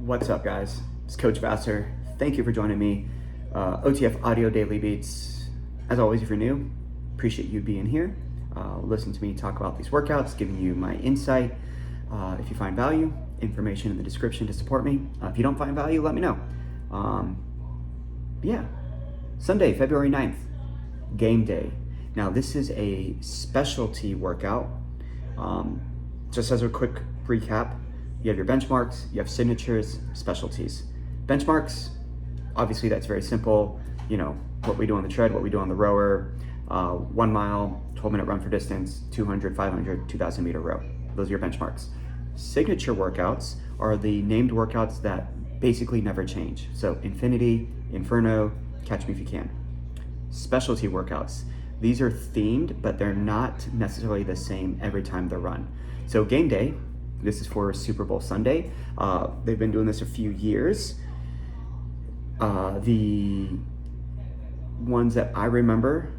What's up, guys? It's Coach Vassar. Thank you for joining me. OTF Audio Daily Beats. As always, if you're new, appreciate you being here. Listen to me talk about these workouts, giving you my insight. If you find value, information in the description to support me. If you don't find value, let me know. Yeah, Sunday, February 9th, game day. Now, this is a specialty workout. Just as a quick recap, you have your benchmarks, you have signatures, specialties. Benchmarks, obviously that's very simple. You know, what we do on the tread, what we do on the rower, 1 mile, 12-minute run for distance, 200, 500, 2,000 meter row. Those are your benchmarks. Signature workouts are the named workouts that basically never change. So Infinity, Inferno, Catch Me If You Can. Specialty workouts. These are themed, but they're not necessarily the same every time they're run. So game day, this is for Super Bowl Sunday. They've been doing this a few years. The ones that I remember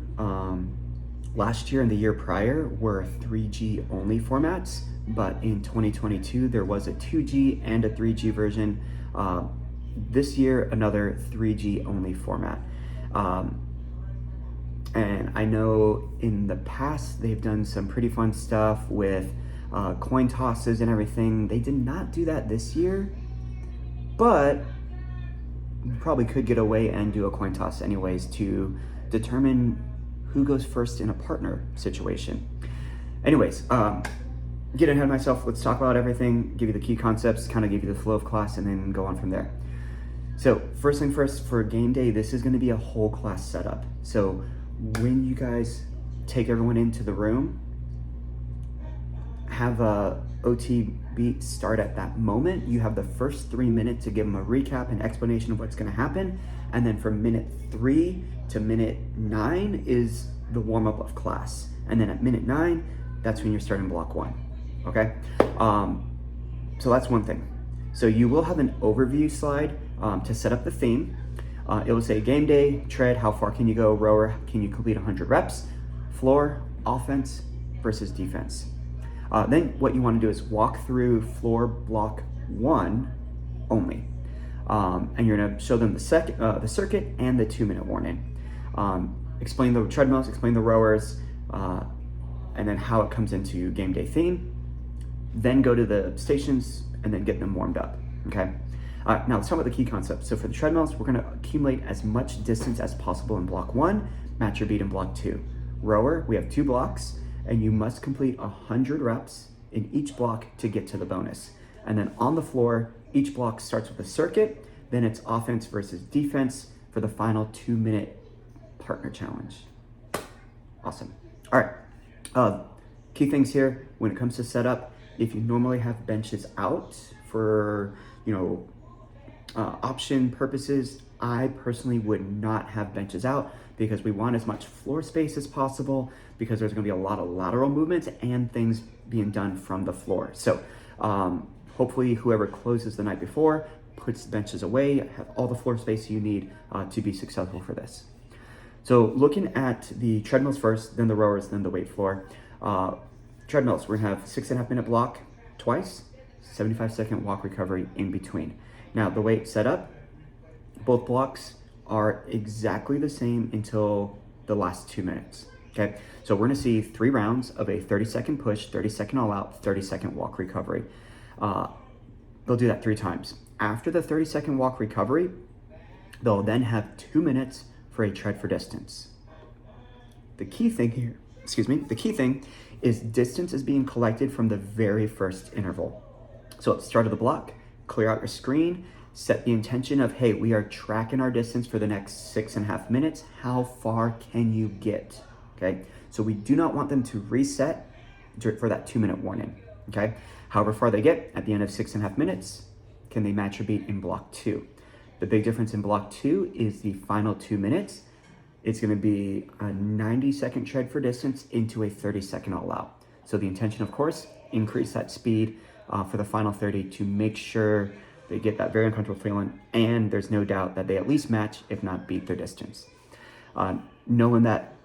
last year and the year prior were 3G only formats, but in 2022 there was a 2G and a 3G version. This year, another 3G only format. And I know in the past they've done some pretty fun stuff with coin tosses and everything. They did not do that this year, but you probably could get away and do a coin toss anyways to determine who goes first in a partner situation. Anyways, get ahead of myself. Let's talk about everything, give you the key concepts, kind of give you the flow of class, and then go on from there. So first thing first, for game day, this is going to be a whole class setup. So when you guys take everyone into the room, have a OT beat start at that moment. You have the first 3 minutes to give them a recap and explanation of what's going to happen. And then from minute 3 to minute 9 is the warm-up of class. And then at minute 9, that's when you're starting block 1. Okay? So that's one thing. So you will have an overview slide to set up the theme. It will say game day, tread, how far can you go, rower, can you complete 100 reps, floor, offense versus defense. Then what you want to do is walk through floor block 1 only. And you're going to show them the circuit and the 2-minute warning. Explain the treadmills, explain the rowers, and then how it comes into game day theme. Then go to the stations and then get them warmed up, okay? Now let's talk about the key concepts. So for the treadmills, we're gonna accumulate as much distance as possible in block 1, match your beat in block 2. Rower, we have 2 blocks, and you must complete 100 reps in each block to get to the bonus. And then on the floor, each block starts with a circuit, then it's offense versus defense for the final 2-minute partner challenge. Awesome. All right, key things here when it comes to setup. If you normally have benches out for, option purposes, I personally would not have benches out because we want as much floor space as possible because there's going to be a lot of lateral movements and things being done from the floor. So hopefully whoever closes the night before puts the benches away, have all the floor space you need to be successful for this. So looking at the treadmills first, then the rowers, then the weight floor. Treadmills, we're gonna have 6.5 minute block twice, 75-second walk recovery in between. Now the weight setup, both blocks are exactly the same until the last 2 minutes, okay? So we're gonna see 3 rounds of a 30-second push, 30-second all out, 30-second walk recovery. They'll do that 3 times. After the 30-second walk recovery, they'll then have 2 minutes for a tread for distance. The key thing is distance is being collected from the very first interval. So at the start of the block, clear out your screen, set the intention of, hey, we are tracking our distance for the next 6.5 minutes. How far can you get? Okay, so we do not want them to reset for that 2-minute warning. Okay, however far they get at the end of 6.5 minutes, can they match your beat in block 2? The big difference in block 2 is the final 2 minutes. It's going to be a 90-second tread for distance into a 30-second all out. So the intention, of course, increase that speed for the final 30 to make sure they get that very uncomfortable feeling, and there's no doubt that they at least match, if not beat their distance. Knowing that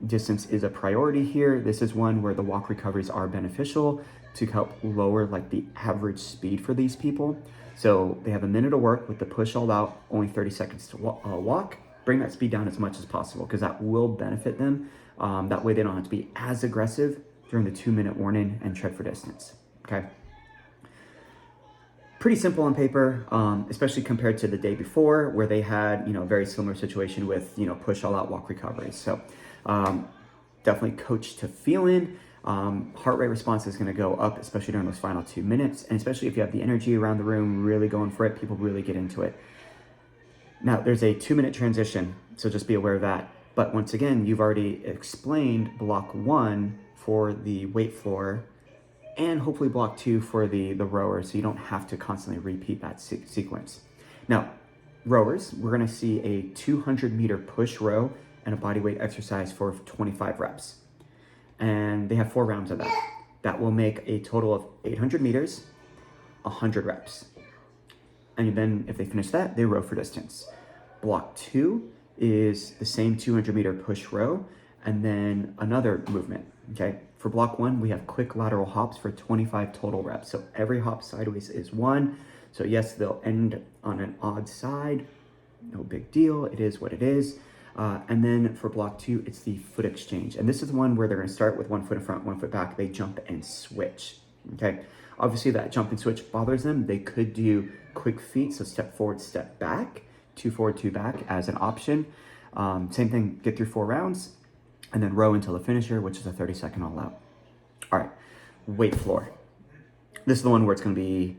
distance is a priority here, this is one where the walk recoveries are beneficial to help lower like the average speed for these people. So they have a minute of work with the push all out, only 30 seconds to walk. Bring that speed down as much as possible because that will benefit them. That way they don't have to be as aggressive during the 2-minute warning and tread for distance, okay? Pretty simple on paper, especially compared to the day before where they had, a very similar situation with, push all out, walk recovery. So definitely coach to feel in. Heart rate response is going to go up, especially during those final 2 minutes. And especially if you have the energy around the room, really going for it, people really get into it. Now, there's a 2-minute transition, so just be aware of that. But once again, you've already explained block 1 for the weight floor and hopefully block 2 for the rower, so you don't have to constantly repeat that sequence. Now, rowers, we're gonna see a 200-meter push row and a bodyweight exercise for 25 reps. And they have 4 rounds of that. That will make a total of 800 meters, 100 reps. And then if they finish that, they row for distance. Block 2 is the same 200-meter push row and then another movement, okay? For block 1, we have quick lateral hops for 25 total reps. So every hop sideways is 1. So yes, they'll end on an odd side. No big deal. It is what it is. And then for block 2, it's the foot exchange. And this is the one where they're going to start with 1 foot in front, 1 foot back. They jump and switch, okay? Obviously, that jump and switch bothers them. They could do quick feet, so step forward, step back, 2 forward, 2 back as an option. Same thing, get through 4 rounds, and then row until the finisher, which is a 30-second all out. All right, weight floor. This is the one where it's going to be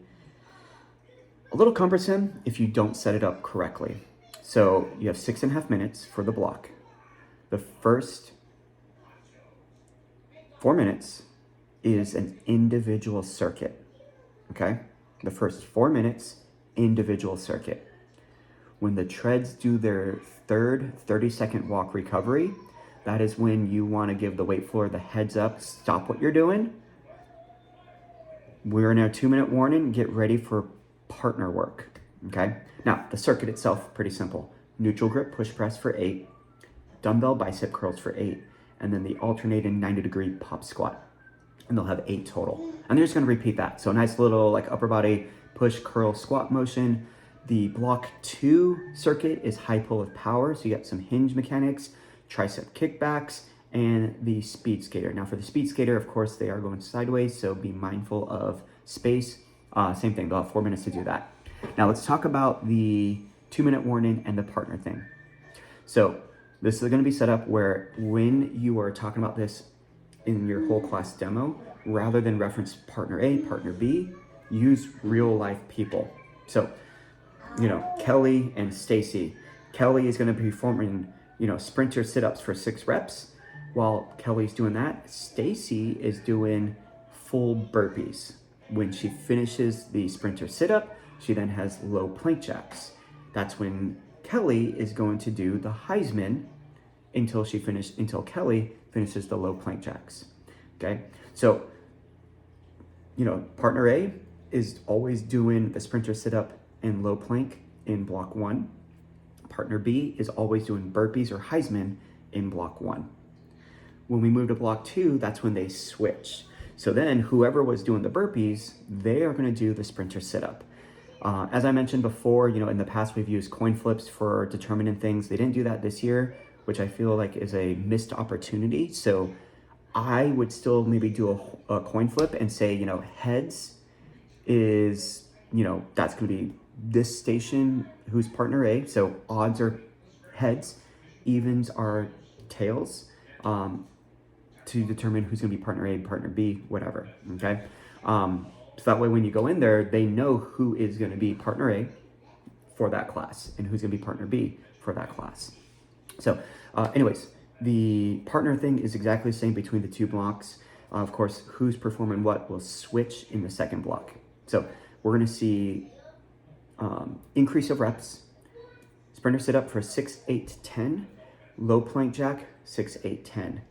a little cumbersome if you don't set it up correctly. So you have 6.5 minutes for the block. The first 4 minutes is an individual circuit, okay? The first 4 minutes, individual circuit. When the treads do their third 30-second walk recovery, that is when you want to give the weight floor the heads up, stop what you're doing. We're in our 2-minute warning, get ready for partner work, okay? Now, the circuit itself, pretty simple. Neutral grip push press for 8, dumbbell bicep curls for 8, and then the alternating 90-degree pop squat. And they'll have 8 total. And they're just gonna repeat that. So a nice little like upper body push, curl, squat motion. The block 2 circuit is high pull of power. So you got some hinge mechanics, tricep kickbacks, and the speed skater. Now for the speed skater, of course, they are going sideways. So be mindful of space. Same thing, they'll have 4 minutes to do that. Now let's talk about the 2-minute warning and the partner thing. So this is gonna be set up where when you are talking about this in your whole class demo, rather than reference partner A, partner B, use real life people. So, Kelly and Stacy. Kelly is going to be performing, sprinter sit-ups for 6 reps. While Kelly's doing that, Stacy is doing full burpees. When she finishes the sprinter sit-up, she then has low plank jacks. That's when Kelly is going to do the Heisman until Kelly finishes the low plank jacks, okay? So, partner A is always doing the sprinter sit-up and low plank in block 1. Partner B is always doing burpees or Heisman in block 1. When we move to block 2, that's when they switch. So then whoever was doing the burpees, they are gonna do the sprinter sit-up. As I mentioned before, in the past we've used coin flips for determining things. They didn't do that this year, which I feel like is a missed opportunity. So I would still maybe do a coin flip and say, heads is, that's going to be this station who's partner A. So odds are heads, evens are tails, to determine who's going to be partner A, partner B, whatever, okay? So that way when you go in there, they know who is going to be partner A for that class and who's going to be partner B for that class. So anyways, the partner thing is exactly the same between the 2 blocks. Of course, who's performing what will switch in the second block. So we're gonna see increase of reps, sprinter sit up for 6, 8, 10, low plank jack, 6, 8, 10.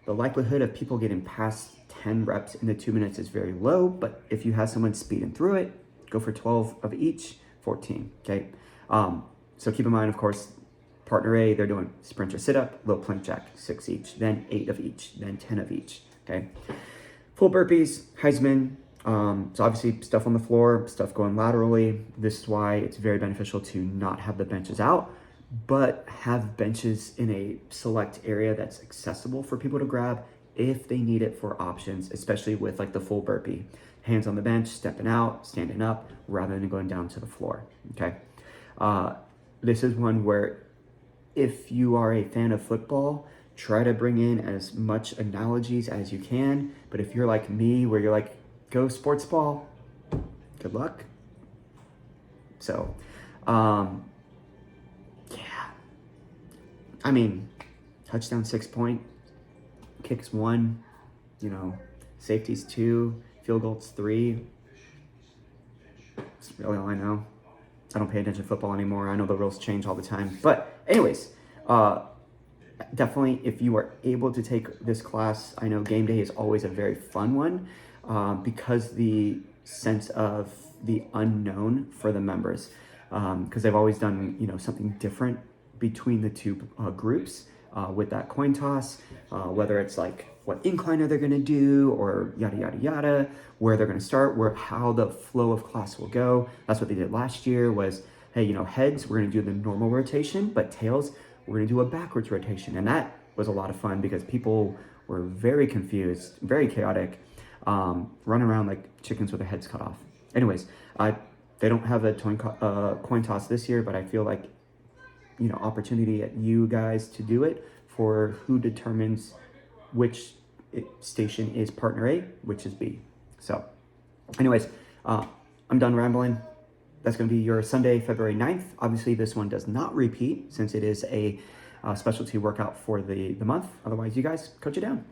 The likelihood of people getting past 10 reps in the 2 minutes is very low, but if you have someone speeding through it, go for 12 of each, 14, okay? So keep in mind, of course, partner A, they're doing sprinter sit-up, low plank jack, 6 each, then 8 of each, then 10 of each, okay? Full burpees, Heisman. So obviously stuff on the floor, stuff going laterally. This is why it's very beneficial to not have the benches out, but have benches in a select area that's accessible for people to grab if they need it for options, especially with like the full burpee. Hands on the bench, stepping out, standing up, rather than going down to the floor, okay? This is one where if you are a fan of football, try to bring in as much analogies as you can. But if you're like me, where you're like, go sports ball, good luck. So, yeah. I mean, touchdown 6 point, kicks 1, safeties 2, field goals 3. That's really all I know. I don't pay attention to football anymore. I know the rules change all the time. But anyways, definitely if you are able to take this class, I know game day is always a very fun one because the sense of the unknown for the members, because they've always done, something different between the two groups with that coin toss, whether it's like what incline are they going to do or yada, yada, yada, where they're going to start, how the flow of class will go. That's what they did last year was, hey, heads, we're going to do the normal rotation, but tails, we're going to do a backwards rotation. And that was a lot of fun because people were very confused, very chaotic, running around like chickens with their heads cut off. Anyways, they don't have a coin toss this year, but I feel like, opportunity at you guys to do it for who determines which station is partner A, which is B. So anyways, I'm done rambling. That's going to be your Sunday, February 9th. Obviously, this one does not repeat since it is a specialty workout for the month. Otherwise, you guys coach it down.